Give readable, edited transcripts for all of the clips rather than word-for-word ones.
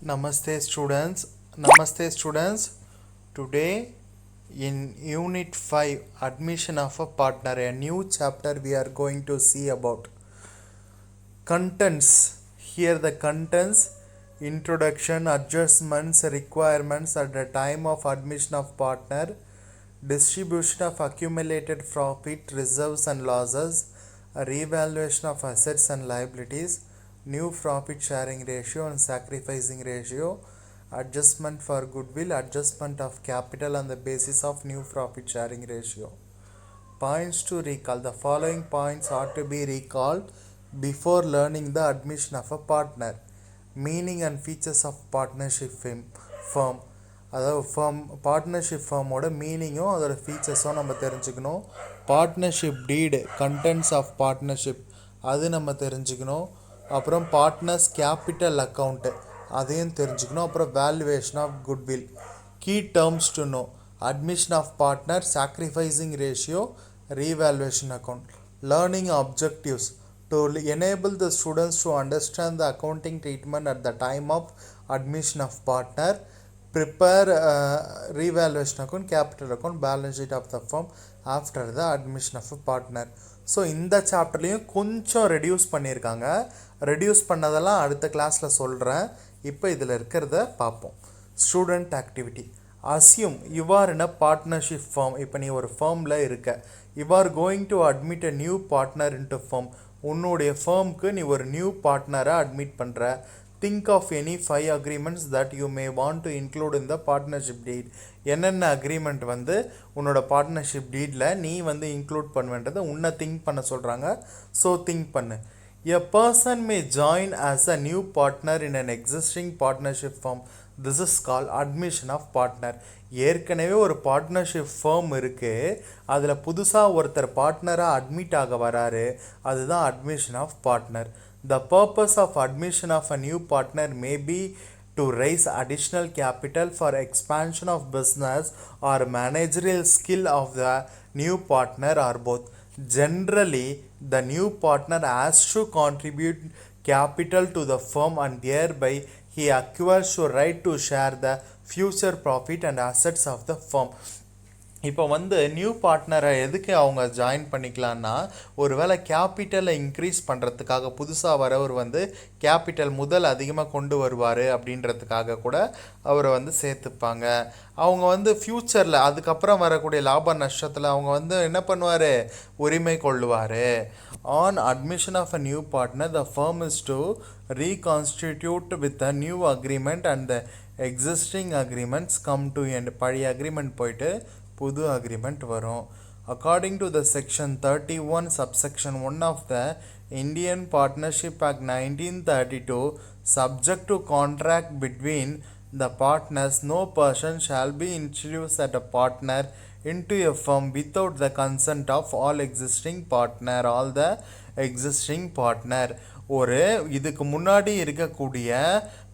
Namaste students. Today in Unit 5 Admission of a Partner, a new chapter we are going to see about contents. Here the contents: introduction, adjustments, requirements at the time of admission of partner, distribution of accumulated profit, reserves and losses, a revaluation of assets and liabilities, new profit sharing ratio and sacrificing ratio, adjustment for goodwill, adjustment of capital on the basis of new profit sharing ratio. Points to recall: the following points ought to be recalled before learning the admission of a partner. Meaning and features of partnership firm. அதாவது partnership ஃபார்மோட மீனிங்கும் அதோட ஃபீச்சர்ஸும் நம்ம தெரிஞ்சுக்கணும். Partnership deed, contents of partnership அது நம்ம தெரிஞ்சுக்கணும். அப்புறம் பார்ட்னர்ஸ் கேபிட்டல் அக்கௌண்ட்டு அதையும் தெரிஞ்சுக்கணும். அப்புறம் valuation of goodwill. Key terms to know: admission of partner, sacrificing ratio, revaluation account. Learning objectives: to enable the students to understand the accounting treatment at the time of admission of partner, prepare revaluation account, capital account, balance sheet of the firm after the admission of a partner. So இந்த சாப்டர்லேயும் கொஞ்சம் reduce பண்ணியிருக்காங்க. Reduce பண்ணதெல்லாம் அடுத்த கிளாஸில் சொல்கிறேன். இப்போ இதில் இருக்கிறத பார்ப்போம். Student activity. Assume you are in a partnership firm. இப்போ நீ ஒரு ஃபார்மில் இருக்க. You are going to admit a new partner into firm. உன்னுடைய ஃபார்முக்கு நீ ஒரு நியூ பார்ட்னரை அட்மிட் பண்ணுற. Think of any 5 agreements that you may want to include in the partnership deed. என்னென்ன அக்ரிமெண்ட் உன்னோட பார்ட்னர்ஷிப் டீடில் நீ இன்க்ளூட் பண்ணுவேன்றதை உன்னை திங்க் பண்ண சொல்கிறாங்க. ஸோ திங்க் பண்ணு. A person may join as a new partner in an existing partnership firm. This is call admission of partner. ஏற்கனவே ஒரு partnership form இருக்குது, அதில் புதுசாக ஒருத்தர் பார்ட்னராக அட்மிட் ஆக வராரு, அதுதான் admission of partner. The purpose of admission of a new partner may be to raise additional capital for expansion of business or managerial skill of the new partner or both. Generally, the new partner has to contribute capital to the firm and thereby he acquires the right to share the future profit and assets of the firm. இப்போ new பார்ட்னரை எதுக்கு அவங்க join பண்ணிக்கலான்னா, ஒருவேளை கேபிட்டலை increase பண்ணுறதுக்காக புதுசாக வரவர் capital முதல் அதிகமாக கொண்டு வருவார் அப்படின்றதுக்காக கூட அவரை சேர்த்துப்பாங்க. அவங்க ஃப்யூச்சரில் அதுக்கப்புறம் வரக்கூடிய லாப நஷ்டத்தில் அவங்க என்ன பண்ணுவார், உரிமை கொள்ளுவார். On admission of a new partner the firm is to reconstitute with a new agreement and the existing agreements come to end. பழைய அக்ரிமெண்ட் போயிட்டு புது அக்ரிமெண்ட் வரும். According to the section 31 subsection 1 of the Indian Partnership Act 1932, subject to contract between the partners, no person shall be introduced as a partner into a firm without the consent of all the existing partner. ஒரு இதுக்கு முன்னாடி இருக்கக்கூடிய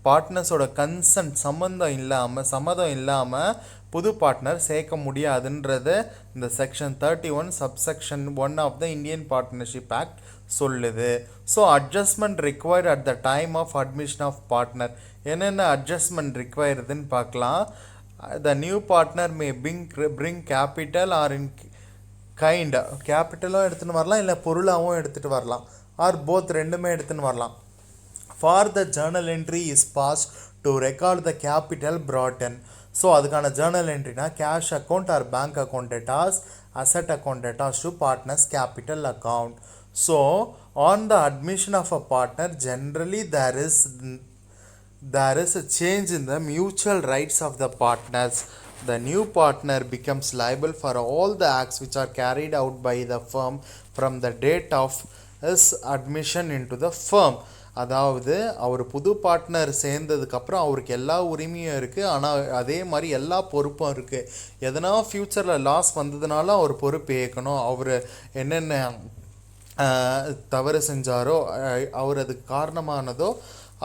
பார்ட்னர்ஸோட consent சம்மதம் இல்லாமல் புது partner சேர்க்க முடியாதுன்றது இந்த section 31 subsection 1 of the Indian Partnership Act சொல்லுது. So adjustment required at the time of admission of partner. என்னென்ன அட்ஜஸ்ட்மெண்ட் ரிக்வயர்டுன்னு பார்க்கலாம். The new partner may bring capital or in kind. கேபிட்டலும் எடுத்துகிட்டு வரலாம், இல்லை பொருளாகவும் எடுத்துகிட்டு வரலாம், ஆர் போத் ரெண்டுமே எடுத்துன்னு வரலாம். For the journal entry is pass to record the capital brought in. So அதுக்கான ஜேர்னல் என்ட்ரினா cash account or bank account debits, asset account debits to partners capital account. So on the admission of a partner generally there is a change in the mutual rights of the partners. The new partner becomes liable for all the acts which are carried out by the firm from the date of his admission into the firm. அதாவது அவர் புது partner சேர்ந்ததுக்கப்புறம் அவருக்கு எல்லா உரிமையும் இருக்குது, ஆனால் அதே மாதிரி எல்லா பொறுப்பும் இருக்குது. எதனா ஃப்யூச்சரில் லாஸ் வந்ததுனால அவர் பொறுப்பு ஏற்கணும். அவர் என்னென்ன தவறு செஞ்சாரோ, அவர் அதுக்கு காரணமானதோ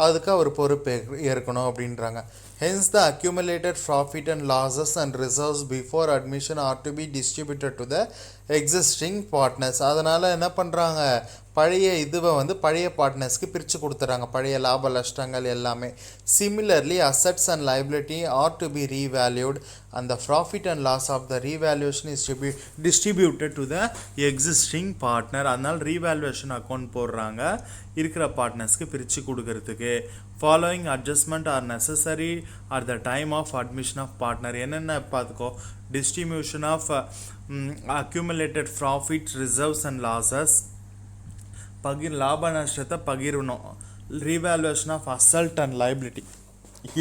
அதுக்கு அவர் பொறுப்பு ஏற்கணும் அப்படின்றாங்க. Hence the accumulated profit and losses and reserves before admission are to be distributed to the existing partners. அதனால் என்ன பண்ணுறாங்க, பழைய இதுவை வந்து பழைய பார்ட்னர்ஸ்க்கு பிரித்து கொடுத்துட்றாங்க, பழைய லாப நஷ்டங்கள் எல்லாமே. Similarly assets and liability are to be revalued and the profit and loss of the revaluation is to be distributed to the existing partner. அதனால் ரீவேல்யூவேஷன் அக்கௌண்ட் போடுறாங்க இருக்கிற பார்ட்னர்ஸ்க்கு பிரித்து கொடுக்கறதுக்கு. Following adjustment R necessary at the time of admission of partner. என்னென்ன பார்த்துக்கோ, distribution of accumulated profit, reserves and losses, லாப நஷ்டத்தை பகிரணும். Revaluation of asset and liability,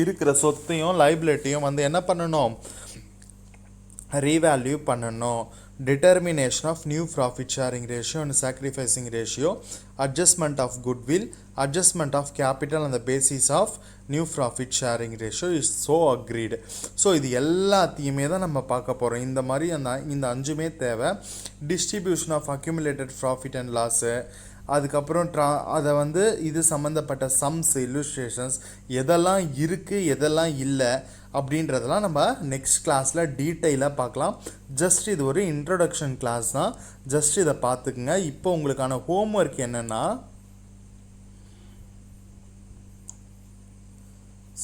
இருக்கிற சொத்தையும் லைபிலிட்டியும் வந்து என்ன பண்ணணும், ரீவேல்யூ பண்ணணும். Determination of new profit sharing ratio and sacrificing ratio, adjustment of goodwill, adjustment of capital on the basis of new profit sharing ratio is so agreed. So இது எல்லாத்தையுமே தான் நம்ம பார்க்க போகிறோம். இந்த மாதிரி இந்த 5மே தேவை. Distribution of accumulated profit and loss, அதுக்கப்புறம் அதை வந்து இது சம்மந்தப்பட்ட சம்ஸ், இல்லுஸ்ட்ரேஷன்ஸ், எதெல்லாம் இருக்குது எதெல்லாம் இல்லை அப்படின்றதெல்லாம் நம்ம நெக்ஸ்ட் கிளாஸில் டீட்டெயிலாக பார்க்கலாம். ஜஸ்ட் இது ஒரு இன்ட்ரொடக்ஷன் கிளாஸ் தான், ஜஸ்ட் இதை பார்த்துக்குங்க. இப்போ உங்களுக்கான ஹோம்ஒர்க் என்னென்னா,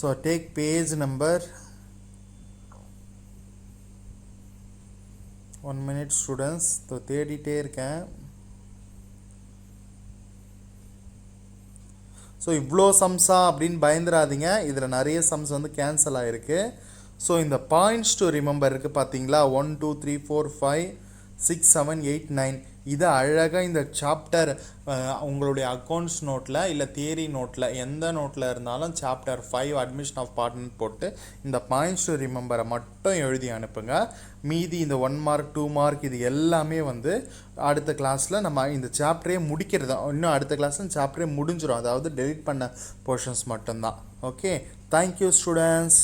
so take page number 1 minute students. தேடிட்டே இருக்கேன். ஸோ இவ்வளோ சம்ஸா அப்படின்னு பயந்துடாதீங்க, இதில் நிறைய சம்ஸ் வந்து கேன்சல் ஆகிருக்கு. ஸோ இந்த பாயிண்ட்ஸ் டு ரிமெம்பர் இருக்குது பார்த்தீங்களா, 1 2 3 4 5 6 7 8 9. இதை அழகாக இந்த சாப்டர் உங்களுடைய அக்கௌண்ட்ஸ் நோட்டில் இல்லை தியரி நோட்டில் எந்த நோட்டில் இருந்தாலும் சாப்டர் 5 அட்மிஷன் ஆஃப் பார்ட்னர் போட்டு இந்த பாயிண்ட்ஸ் டு ரிமெம்பரை மட்டும் எழுதி அனுப்புங்க. மீதி இந்த 1 மார்க் 2 மார்க் இது எல்லாமே வந்து அடுத்த கிளாஸில் நம்ம இந்த சாப்டரே முடிக்கிறது. இன்னும் அடுத்த கிளாஸில் சாப்டரே முடிஞ்சிடும், அதாவது டெலிட் பண்ண போர்ஷன்ஸ் மட்டும்தான். Okay, thank you students.